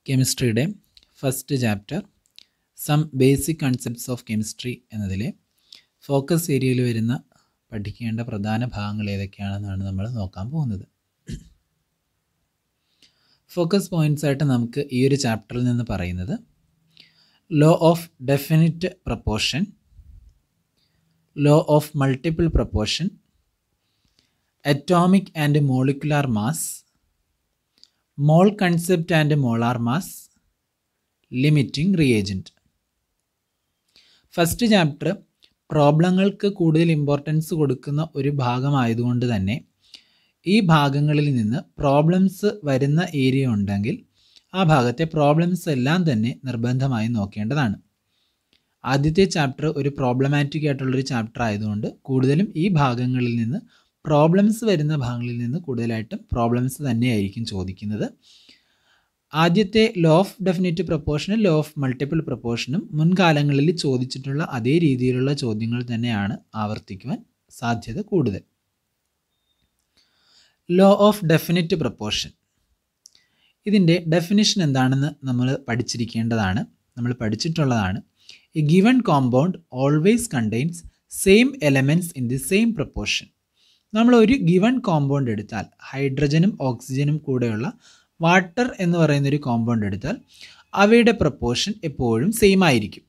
കെമിസ്ട്രിയുടെ first chapter some basic concepts of chemistry എന്നതിലെ focus ഏരിയയിൽ വരുന്ന പഠിക്കേണ്ട പ്രധാന ഭാഗങ്ങൾ ഏതൊക്കെയാണെന്നാണ് നമ്മൾ നോക്കാൻ പോകുന്നത്. ഫോക്കസ് പോയിൻറ്റ്സ് ആയിട്ട് നമുക്ക് ഈ ഒരു ചാപ്റ്ററിൽ നിന്ന് പറയുന്നത് law of definite proportion, law of multiple proportion, atomic and molecular mass, mole concept and molar mass, limiting reagent. First chapter പ്രോബ്ലങ്ങൾക്ക് കൂടുതൽ ഇമ്പോർട്ടൻസ് കൊടുക്കുന്ന ഒരു ഭാഗമായതുകൊണ്ട് തന്നെ ഈ ഭാഗങ്ങളിൽ നിന്ന് പ്രോബ്ലംസ് വരുന്ന ഏരിയ ഉണ്ടെങ്കിൽ ആ ഭാഗത്തെ പ്രോബ്ലംസ് എല്ലാം തന്നെ നിർബന്ധമായും നോക്കേണ്ടതാണ്. ആദ്യത്തെ ചാപ്റ്റർ ഒരു പ്രോബ്ലമാറ്റിക് ആയിട്ടുള്ളൊരു ചാപ്റ്റർ ആയതുകൊണ്ട് കൂടുതലും ഈ ഭാഗങ്ങളിൽ നിന്ന് പ്രോബ്ലംസ് വരുന്ന ഭാഗങ്ങളിൽ നിന്ന് കൂടുതലായിട്ടും പ്രോബ്ലംസ് തന്നെയായിരിക്കും ചോദിക്കുന്നത്. ആദ്യത്തെ ലോ ഓഫ് ഡെഫിനിറ്റ് പ്രപ്പോർഷനും ലോ ഓഫ് മൾട്ടിപ്പിൾ പ്രപ്പോർഷനും മുൻകാലങ്ങളിൽ ചോദിച്ചിട്ടുള്ള അതേ രീതിയിലുള്ള ചോദ്യങ്ങൾ തന്നെയാണ് ആവർത്തിക്കുവാൻ സാധ്യത കൂടുതൽ. ലോ ഓഫ് ഡെഫിനിറ്റ് പ്രപ്പോർഷൻ, ഇതിൻ്റെ ഡെഫിനിഷൻ എന്താണെന്ന് നമ്മൾ പഠിച്ചിരിക്കേണ്ടതാണ്, നമ്മൾ പഠിച്ചിട്ടുള്ളതാണ്. A given compound always contains same elements in the same proportion. നമ്മൾ ഒരു ഗിവൺ കോമ്പൗണ്ട് എടുത്താൽ, ഹൈഡ്രജനും ഓക്സിജനും കൂടെയുള്ള വാട്ടർ എന്ന് പറയുന്നൊരു കോമ്പൗണ്ട് എടുത്താൽ അവയുടെ പ്രപ്പോർഷൻ എപ്പോഴും സെയിം ആയിരിക്കും.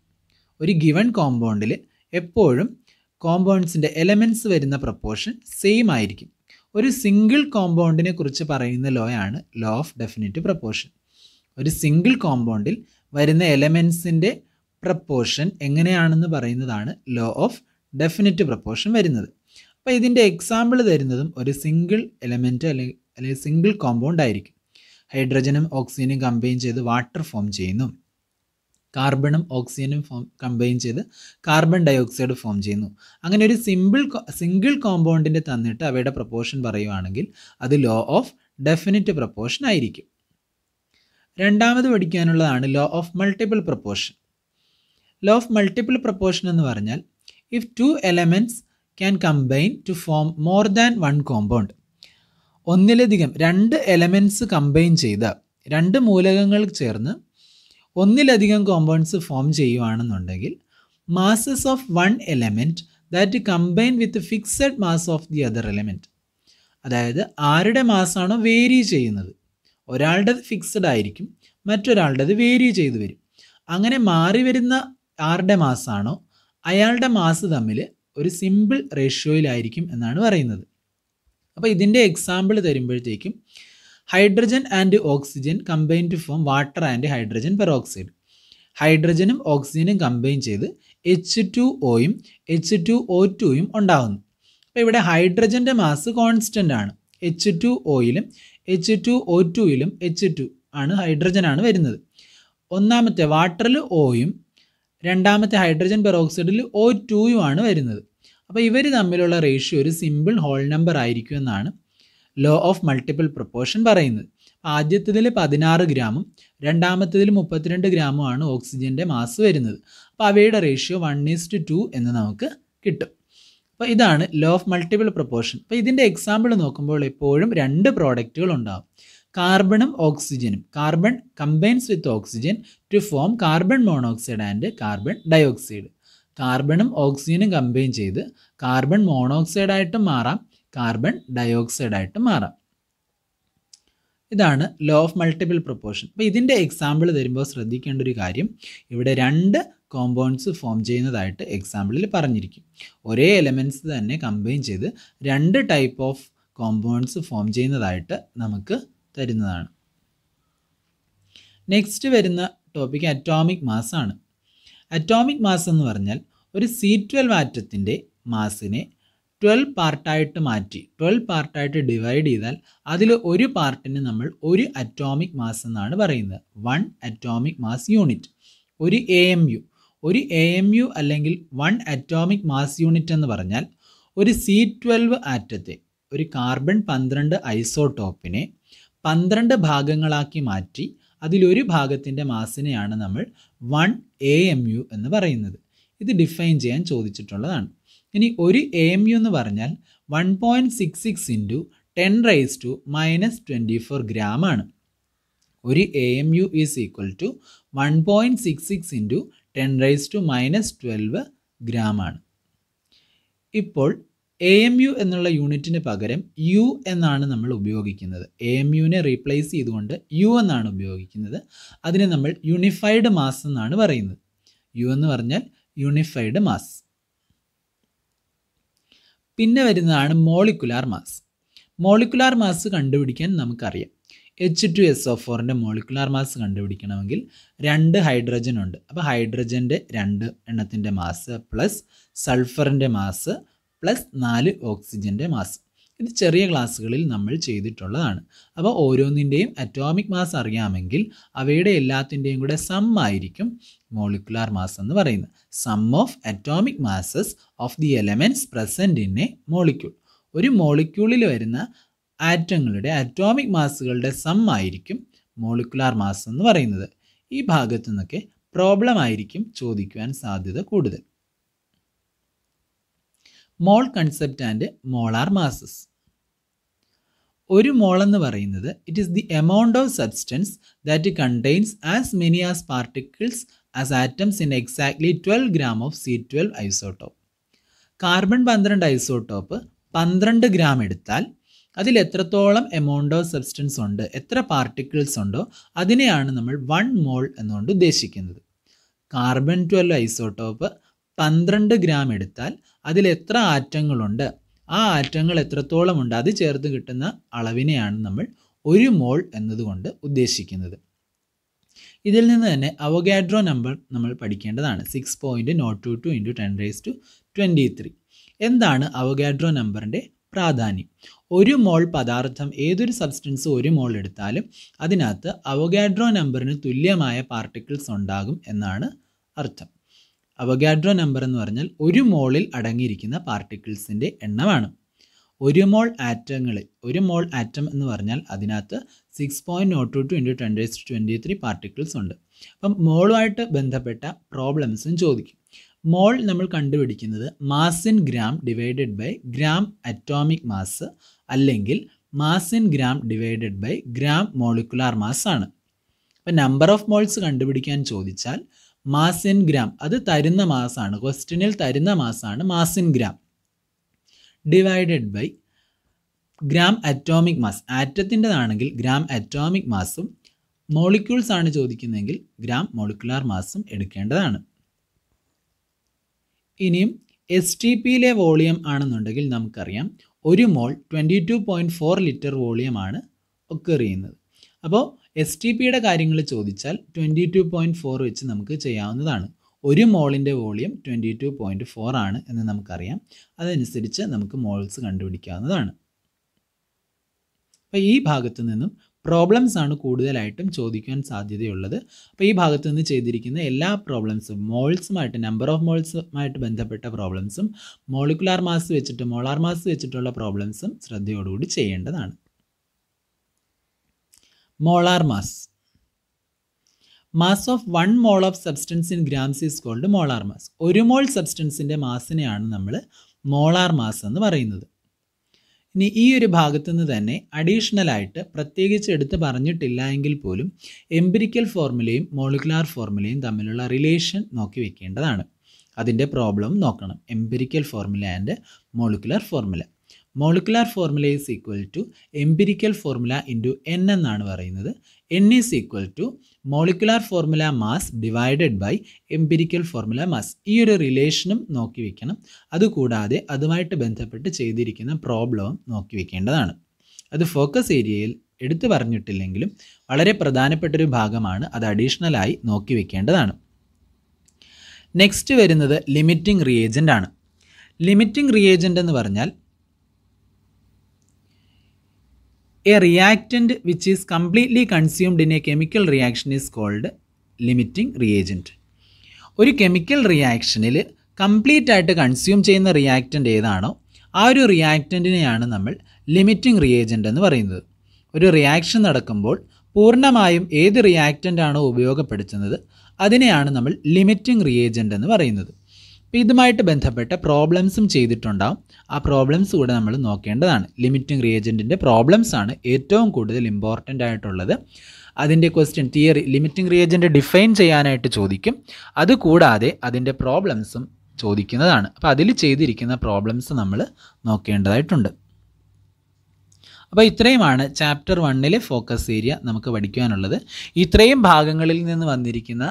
ഒരു ഗിവൺ കോമ്പൗണ്ടിൽ എപ്പോഴും കോമ്പൗണ്ട്സിൻ്റെ എലമെൻറ്റ്സ് വരുന്ന പ്രപ്പോർഷൻ സെയിം ആയിരിക്കും. ഒരു സിംഗിൾ കോമ്പൗണ്ടിനെ കുറിച്ച് പറയുന്ന ലോയാണ് ലോ ഓഫ് ഡെഫിനിറ്റ് പ്രപ്പോർഷൻ. ഒരു സിംഗിൾ കോമ്പൗണ്ടിൽ വരുന്ന എലമെൻറ്റ്സിൻ്റെ പ്രപ്പോർഷൻ എങ്ങനെയാണെന്ന് പറയുന്നതാണ് ലോ ഓഫ് ഡെഫിനിറ്റ് പ്രപ്പോർഷൻ വരുന്നത്. അപ്പോൾ ഇതിൻ്റെ എക്സാമ്പിൾ തരുന്നതും ഒരു സിംഗിൾ എലമെൻറ്റ് അല്ലെങ്കിൽ സിംഗിൾ കോമ്പൗണ്ട് ആയിരിക്കും. ഹൈഡ്രജനും ഓക്സിജനും കമ്പൈൻ ചെയ്ത് വാട്ടർ ഫോം ചെയ്യുന്നു, കാർബണും ഓക്സിജനും കമ്പൈൻ ചെയ്ത് കാർബൺ ഡയോക്സൈഡ് ഫോം ചെയ്യുന്നു. അങ്ങനെ ഒരു സിംഗിൾ കോമ്പൗണ്ടിൻ്റെ തന്നിട്ട് അവയുടെ പ്രപ്പോർഷൻ പറയുവാണെങ്കിൽ അത് ലോ ഓഫ് ഡെഫിനിറ്റ് പ്രപ്പോർഷൻ ആയിരിക്കും. രണ്ടാമത് പഠിക്കാനുള്ളതാണ് law of multiple proportion. Law of multiple proportion എന്ന് പറഞ്ഞാൽ if two elements can combine to form more than one compound, ഒന്നിലധികം രണ്ട് എലമെൻറ്റ്സ് കമ്പൈൻ ചെയ്ത്, രണ്ട് മൂലകങ്ങൾ ചേർന്ന് ഒന്നിലധികം കോമ്പൗണ്ട്സ് ഫോം ചെയ്യുവാണെന്നുണ്ടെങ്കിൽ masses of one element that combine with fixed mass of the other element, അതായത് ആരുടെ മാസാണോ വേരി ചെയ്യുന്നത്, ഒരാളുടേത് ഫിക്സഡ് ആയിരിക്കും, മറ്റൊരാളുടേത് വേരി ചെയ്തു വരും. അങ്ങനെ മാറി വരുന്ന ആരുടെ മാസാണോ അയാളുടെ മാസ് തമ്മിൽ ഒരു സിമ്പിൾ റേഷ്യോയിലായിരിക്കും എന്നാണ് പറയുന്നത്. അപ്പോൾ ഇതിൻ്റെ എക്സാമ്പിൾ തരുമ്പോഴത്തേക്കും hydrogen and oxygen combine to form water and hydrogen peroxide. ഹൈഡ്രജനും ഓക്സിജനും കമ്പൈൻ ചെയ്ത് H2Oയും H2O2യും ഉണ്ടാകുന്നു. അപ്പോൾ ഇവിടെ ഹൈഡ്രജൻ്റെ മാസ് കോൺസ്റ്റൻ്റ് ആണ്. H2Oയിലും H2O2യിലും H2 ആണ്, ഹൈഡ്രജനാണ് വരുന്നത്. ഒന്നാമത്തെ വാട്ടറിൽ Oയും രണ്ടാമത്തെ ഹൈഡ്രജൻ പെറോക്സൈഡിൽ O2യും ആണ് വരുന്നത്. അപ്പോൾ ഇവർ തമ്മിലുള്ള റേഷ്യോ ഒരു സിമ്പിൾ ഹോൾ നമ്പർ ആയിരിക്കും എന്നാണ് ലോ ഓഫ് മൾട്ടിപ്പിൾ പ്രപ്പോർഷൻ പറയുന്നത്. ആദ്യത്തേതിൽ 16 ഗ്രാമും രണ്ടാമത്തേതിൽ 32 ഗ്രാമുമാണ് ഓക്സിജൻ്റെ മാസ് വരുന്നത്. അപ്പോൾ അവയുടെ റേഷ്യോ 1:2 എന്ന് നമുക്ക് കിട്ടും. അപ്പോൾ ഇതാണ് ലോ ഓഫ് മൾട്ടിപ്പിൾ പ്രപ്പോർഷൻ. അപ്പോൾ ഇതിൻ്റെ എക്സാമ്പിൾ നോക്കുമ്പോൾ എപ്പോഴും രണ്ട് പ്രോഡക്റ്റുകൾ ഉണ്ടാകും. കാർബണും ഓക്സിജനും, carbon combines with oxygen to form carbon monoxide and carbon dioxide. കാർബണും ഓക്സിജനും കമ്പൈൻ ചെയ്ത് കാർബൺ മോണോക്സൈഡായിട്ടും മാറാം, കാർബൺ ഡയോക്സൈഡായിട്ടും മാറാം. ഇതാണ് ലോ ഓഫ് മൾട്ടിപ്പിൾ പ്രപ്പോർഷൻ. അപ്പോൾ ഇതിൻ്റെ എക്സാമ്പിൾ തരുമ്പോൾ ശ്രദ്ധിക്കേണ്ട ഒരു കാര്യം, ഇവിടെ രണ്ട് കോമ്പൗണ്ട്സ് ഫോം ചെയ്യുന്നതായിട്ട് എക്സാമ്പിളിൽ പറഞ്ഞിരിക്കും. ഒരേ എലമെൻറ്റ്സ് തന്നെ കമ്പൈൻ ചെയ്ത് രണ്ട് ടൈപ്പ് ഓഫ് കോമ്പൗണ്ട്സ് ഫോം ചെയ്യുന്നതായിട്ട് നമുക്ക് തരുന്നതാണ്. നെക്സ്റ്റ് വരുന്ന ടോപ്പിക് അറ്റോമിക് മാസ് ആണ്. അറ്റോമിക് മാസ് എന്ന് പറഞ്ഞാൽ ഒരു C12 ആറ്റത്തിൻ്റെ മാസിനെ 12 പാർട്ടായിട്ട് മാറ്റി 12 പാർട്ടായിട്ട് ഡിവൈഡ് ചെയ്താൽ അതിൽ ഒരു പാർട്ടിന് നമ്മൾ ഒരു അറ്റോമിക് മാസ് എന്നാണ് പറയുന്നത്. 1 അറ്റോമിക് മാസ് യൂണിറ്റ്, ഒരു AMU. ഒരു AMU അല്ലെങ്കിൽ 1 അറ്റോമിക് മാസ് യൂണിറ്റ് എന്ന് പറഞ്ഞാൽ ഒരു C12 ആറ്റത്തെ, ഒരു കാർബൺ 12 ഐസോടോപ്പിനെ 12 ഭാഗങ്ങളാക്കി മാറ്റി അതിലൊരു ഭാഗത്തിൻ്റെ മാസിനെയാണ് നമ്മൾ 1 AMU എന്ന് പറയുന്നത്. ഇത് ഡിഫൈൻ ചെയ്യാൻ ചോദിച്ചിട്ടുള്ളതാണ്. ഇനി ഒരു AMU എന്ന് പറഞ്ഞാൽ 1.66 × 10⁻⁻24 ഗ്രാം ആണ്. ഒരു AMU is equal to 1.66 into 10⁻⁻12 gram ആണ്. ഇപ്പോൾ AMU എന്നുള്ള യൂണിറ്റിന് പകരം U എന്നാണ് നമ്മൾ ഉപയോഗിക്കുന്നത്. AMUവിനെ റീപ്ലേസ് ചെയ്തുകൊണ്ട് U എന്നാണ് ഉപയോഗിക്കുന്നത്. അതിനെ നമ്മൾ യൂണിഫൈഡ് മാസ് എന്നാണ് പറയുന്നത്. U എന്ന് പറഞ്ഞാൽ യൂണിഫൈഡ് മാസ്. പിന്നെ വരുന്നതാണ് മോളിക്കുലാർ മാസ്. മോളിക്കുലാർ മാസ് കണ്ടുപിടിക്കാൻ നമുക്കറിയാം. H2SO4ൻ്റെ മോളിക്കുലാർ മാസ് കണ്ടുപിടിക്കണമെങ്കിൽ 2 ഹൈഡ്രജൻ ഉണ്ട്. അപ്പോൾ ഹൈഡ്രജൻ്റെ 2 എണ്ണത്തിൻ്റെ മാസ് പ്ലസ് സൾഫറിൻ്റെ മാസ് പ്ലസ് 4 ഓക്സിജൻ്റെ മാസ്. ഇത് ചെറിയ ക്ലാസ്സുകളിൽ നമ്മൾ ചെയ്തിട്ടുള്ളതാണ്. അപ്പോൾ ഓരോന്നിൻ്റെയും അറ്റോമിക് മാസ് അറിയാമെങ്കിൽ അവയുടെ എല്ലാത്തിൻ്റെയും കൂടെ സം ആയിരിക്കും മോളിക്കുലാർ മാസ് എന്ന് പറയുന്നത്. Sum of atomic masses of the elements present in a molecule. ഒരു മോളിക്യൂളിൽ വരുന്ന ആറ്റങ്ങളുടെ അറ്റോമിക് മാസുകളുടെ സം ആയിരിക്കും മോളിക്കുലാർ മാസ് എന്ന് പറയുന്നത്. ഈ ഭാഗത്തു നിന്നൊക്കെ പ്രോബ്ലം ആയിരിക്കും ചോദിക്കുവാൻ സാധ്യത കൂടുതൽ. മോൾ കൺസെപ്റ്റ് ആൻഡ് മോളാർ മാസസ്. ഒരു മോൾ എന്ന് പറയുന്നത് it is the amount of substance that contains as many as particles as atoms in exactly 12 gram of C12 isotope. Carbon 12 isotope 12 gram എടുത്താൽ അതിൽ എത്രത്തോളം എമൗണ്ട് ഓഫ് സബ്സ്റ്റൻസ് ഉണ്ട്, എത്ര പാർട്ടിക്കിൾസ് ഉണ്ടോ അതിനെയാണ് നമ്മൾ 1 മോൾ എന്നുകൊണ്ട് ഉദ്ദേശിക്കുന്നത്. കാർബൺ 12 ഐസോട്ടോപ്പ് 12 ഗ്രാം എടുത്താൽ അതിൽ എത്ര ആറ്റങ്ങളുണ്ട്, ആ ആറ്റങ്ങൾ എത്രത്തോളം ഉണ്ട്, അത് ചേർത്ത് കിട്ടുന്ന അളവിനെയാണ് നമ്മൾ 1 മോൾ എന്നതുകൊണ്ട് ഉദ്ദേശിക്കുന്നത്. ഇതിൽ നിന്ന് തന്നെ അവഗാഡ്രോ നമ്പർ നമ്മൾ പഠിക്കേണ്ടതാണ്. 6.022 ഇൻറ്റു 10⁻23. എന്താണ് അവഗാഡ്രോ നമ്പറിൻ്റെ പ്രാധാന്യം? 1 മോൾ പദാർത്ഥം ഏതൊരു സബ്സ്റ്റൻസ് 1 മോൾ എടുത്താലും അതിനകത്ത് അവഗാഡ്രോ നമ്പറിന് തുല്യമായ പാർട്ടിക്കിൾസ് ഉണ്ടാകും എന്നാണ് അർത്ഥം. അവഗാഡ്രോ നമ്പർ എന്ന് പറഞ്ഞാൽ 1 മോളിൽ അടങ്ങിയിരിക്കുന്ന പാർട്ടിക്കിൾസിൻ്റെ എണ്ണമാണ്. 1 മോൾ ആറ്റങ്ങളിൽ 1 മോൾ ആറ്റം എന്ന് പറഞ്ഞാൽ അതിനകത്ത് 6.022 ഇൻറ്റു 10⁻23 പാർട്ടിക്കിൾസ് ഉണ്ട്. അപ്പം മോളുമായിട്ട് ബന്ധപ്പെട്ട പ്രോബ്ലംസും ചോദിക്കും. മോൾ നമ്മൾ കണ്ടുപിടിക്കുന്നത് mass in gram divided by gram atomic mass അല്ലെങ്കിൽ mass in gram divided by gram molecular mass ആണ്. അപ്പം നമ്പർ ഓഫ് മോൾസ് കണ്ടുപിടിക്കാൻ ചോദിച്ചാൽ മാസ് ഇൻ ഗ്രാം അത് തരുന്ന മാസാണ്, ക്വസ്റ്റ്യനിൽ തരുന്ന മാസാണ് mass in gram divided by gram atomic mass. ആറ്റത്തിൻ്റെതാണെങ്കിൽ ഗ്രാം അറ്റോമിക് മാസും മോളിക്യൂൾസ് ആണ് ചോദിക്കുന്നതെങ്കിൽ ഗ്രാം മോളിക്കുലാർ മാസും എടുക്കേണ്ടതാണ്. ഇനിയും STPയിലെ വോളിയം ആണെന്നുണ്ടെങ്കിൽ നമുക്കറിയാം 1 മോൾ 22.4 ലിറ്റർ വോളിയമാണ് ഒക്കർ ചെയ്യുന്നത്. അപ്പോൾ STPയുടെ കാര്യങ്ങൾ ചോദിച്ചാൽ 22.4 വെച്ച് നമുക്ക് ചെയ്യാവുന്നതാണ്. 1 മോളിൻ്റെ വോളിയം 22.4 ആണ് എന്ന് നമുക്കറിയാം. അതനുസരിച്ച് നമുക്ക് മോൾസ് കണ്ടുപിടിക്കാവുന്നതാണ്. അപ്പോൾ ഈ ഭാഗത്തു നിന്നും പ്രോബ്ലംസ് ആണ് കൂടുതലായിട്ടും ചോദിക്കാൻ സാധ്യതയുള്ളത്. അപ്പോൾ ഈ ഭാഗത്ത് നിന്ന് ചെയ്തിരിക്കുന്ന എല്ലാ പ്രോബ്ലംസും മോൾസുമായിട്ട് നമ്പർ ഓഫ് മോൾസുമായിട്ട് ബന്ധപ്പെട്ട പ്രോബ്ലംസും മോളിക്കുലാർ മാസ് വെച്ചിട്ട് മോളാർ മാസ് വെച്ചിട്ടുള്ള പ്രോബ്ലംസും ശ്രദ്ധയോടുകൂടി ചെയ്യേണ്ടതാണ്. Molar mass. Mass of 1 mole of substance in grams is called molar mass. 1 mole സബ്സ്റ്റൻസിൻ്റെ മാസിനെയാണ് നമ്മൾ മോളാർ മാസ് എന്ന് പറയുന്നത്. ഇനി ഈ ഒരു ഭാഗത്തു നിന്ന് തന്നെ അഡീഷണലായിട്ട് പ്രത്യേകിച്ച് എടുത്ത് പറഞ്ഞിട്ടില്ല എങ്കിൽ പോലും എംപിരിക്കൽ ഫോർമുലയും മോളിക്കുലാർ ഫോർമുലയും തമ്മിലുള്ള റിലേഷൻ നോക്കി വെക്കേണ്ടതാണ്. അതിൻ്റെ പ്രോബ്ലം നോക്കണം. Empirical formula and molecular formula. Molecular formula is equal to empirical formula into N എന്നാണ് പറയുന്നത്. N is equal to molecular formula mass divided by empirical formula mass. ഈ ഒരു റിലേഷനും നോക്കി വെക്കണം. അതുകൂടാതെ അതുമായിട്ട് ബന്ധപ്പെട്ട് ചെയ്തിരിക്കുന്ന പ്രോബ്ലവും നോക്കി വെക്കേണ്ടതാണ്. അത് ഫോക്കസ് ഏരിയയിൽ എടുത്തു പറഞ്ഞിട്ടില്ലെങ്കിലും വളരെ പ്രധാനപ്പെട്ടൊരു ഭാഗമാണ്. അത് അഡീഷണലായി നോക്കി വെക്കേണ്ടതാണ്. നെക്സ്റ്റ് വരുന്നത് ലിമിറ്റിംഗ് റിയേജൻ്റ് ആണ്. ലിമിറ്റിംഗ് റിയേജൻ്റ് എന്ന് പറഞ്ഞാൽ a reactant which is completely consumed in a chemical reaction is called limiting reagent. ഒരു കെമിക്കൽ റിയാക്ഷനിൽ കംപ്ലീറ്റ് ആയിട്ട് കൺസ്യൂം ചെയ്യുന്ന റിയാക്റ്റൻ്റ് ഏതാണോ ആ ഒരു റിയാക്റ്റൻറ്റിനെയാണ് നമ്മൾ ലിമിറ്റിംഗ് റിയേജൻ്റ് എന്ന് പറയുന്നത്. ഒരു റിയാക്ഷൻ നടക്കുമ്പോൾ പൂർണ്ണമായും ഏത് റിയാക്റ്റൻ്റ് ആണോ ഉപയോഗപ്പെടുത്തുന്നത് അതിനെയാണ് നമ്മൾ ലിമിറ്റിംഗ് റിയേജൻ്റ് എന്ന് പറയുന്നത്. അപ്പോൾ ഇതുമായിട്ട് ബന്ധപ്പെട്ട പ്രോബ്ലംസും ചെയ്തിട്ടുണ്ടാവും. ആ പ്രോബ്ലംസ് കൂടെ നമ്മൾ നോക്കേണ്ടതാണ്. ലിമിറ്റിംഗ് റിയേജൻറ്റിൻ്റെ പ്രോബ്ലംസ് ആണ് ഏറ്റവും കൂടുതൽ ഇമ്പോർട്ടൻ്റ് ആയിട്ടുള്ളത്. അതിൻ്റെ question theory limiting reagent define ചെയ്യാനായിട്ട് ചോദിക്കും. അതുകൂടാതെ അതിൻ്റെ പ്രോബ്ലംസും ചോദിക്കുന്നതാണ്. അപ്പോൾ അതിൽ ചെയ്തിരിക്കുന്ന പ്രോബ്ലംസ് നമ്മൾ നോക്കേണ്ടതായിട്ടുണ്ട്. അപ്പോൾ ഇത്രയുമാണ് ചാപ്റ്റർ 1 ഫോക്കസ് ഏരിയ നമുക്ക് പഠിക്കാനുള്ളത്. ഇത്രയും ഭാഗങ്ങളിൽ നിന്ന് വന്നിരിക്കുന്ന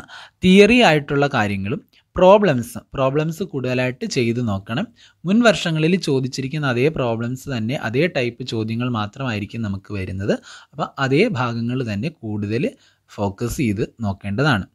തിയറി ആയിട്ടുള്ള കാര്യങ്ങളും പ്രോബ്ലംസ് കൂടുതലായിട്ട് ചെയ്തു നോക്കണം. മുൻ വർഷങ്ങളിൽ ചോദിച്ചിരിക്കുന്ന അതേ പ്രോബ്ലംസ് തന്നെ, അതേ ടൈപ്പ് ചോദ്യങ്ങൾ മാത്രമായിരിക്കും നമുക്ക് വരുന്നത്. അപ്പോൾ അതേ ഭാഗങ്ങൾ തന്നെ കൂടുതൽ ഫോക്കസ് ചെയ്ത് നോക്കേണ്ടതാണ്.